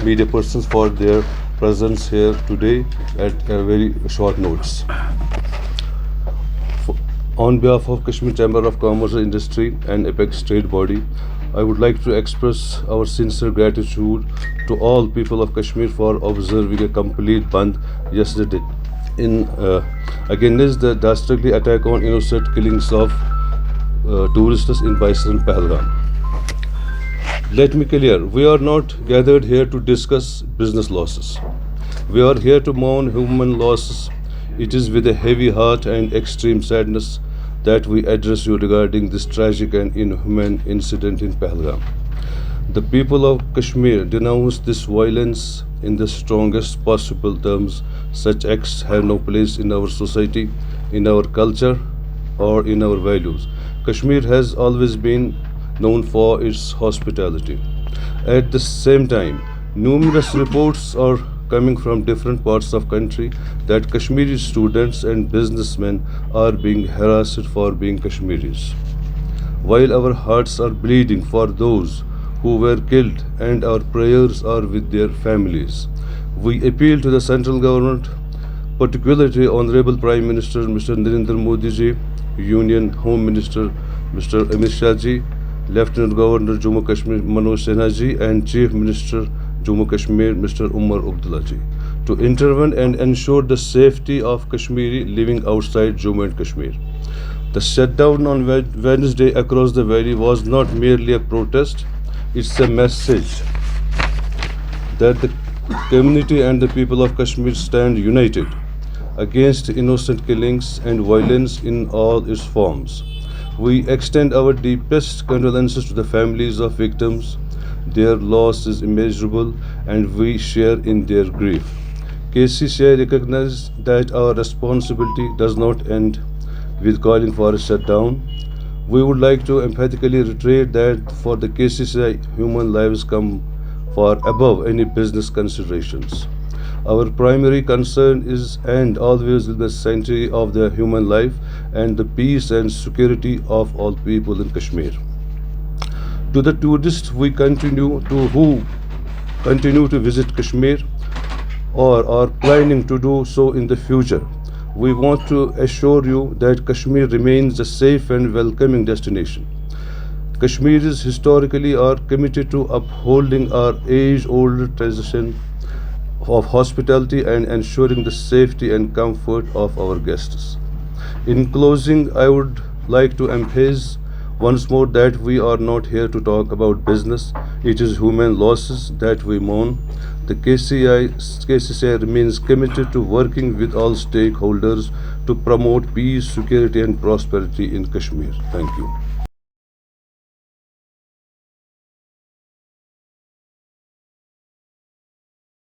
media persons for their presence here today at very short notice. On behalf of Kashmir Chamber of Commerce and Industry and Apex Trade Body, I would like to express our sincere gratitude to all people of Kashmir for observing a complete Bandh yesterday in against the dastardly attack on innocent killings of tourists in Baisar and Pahalgam. Let me clear, we are not gathered here to discuss business losses. We are here to mourn human losses. It is with a heavy heart and extreme sadness that we address you regarding this tragic and inhuman incident in Pahalgam. The people of Kashmir denounce this violence in the strongest possible terms. Such acts have no place in our society, in our culture, or in our values. Kashmir has always been known for its hospitality. At the same time, numerous reports are coming from different parts of country that Kashmiri students and businessmen are being harassed for being Kashmiris. While our hearts are bleeding for those who were killed and our prayers are with their families, we appeal to the central government, particularly Honorable Prime Minister Mr. Narendra Modi ji, Union Home Minister Mr. Amit Shah ji, Lieutenant Governor Jammu Kashmir Manoj Sinha ji, and Chief Minister Jammu Kashmir Mr. Umar Abdullah ji, to intervene and ensure the safety of Kashmiri living outside Jammu and Kashmir. The shutdown on Wednesday across the valley was not merely a protest, it's a message that the community and the people of Kashmir stand united against innocent killings and violence in all its forms. We extend our deepest condolences to the families of victims. Their loss is immeasurable and we share in their grief. KCCI recognizes that our responsibility does not end with calling for a shutdown. We would like to emphatically reiterate that for the KCCI, human lives come far above any business considerations. Our primary concern is and always will be the sanctity of the human life and the peace and security of all people in Kashmir. To the tourists who continue to visit Kashmir or are planning to do so in the future, we want to assure you that Kashmir remains a safe and welcoming destination. Kashmiris historically are committed to upholding our age-old tradition of hospitality and ensuring the safety and comfort of our guests. In closing, I would like to emphasize once more that we are not here to talk about business. It is human losses that we mourn. The KCCI remains committed to working with all stakeholders to promote peace, security and prosperity in Kashmir. Thank you.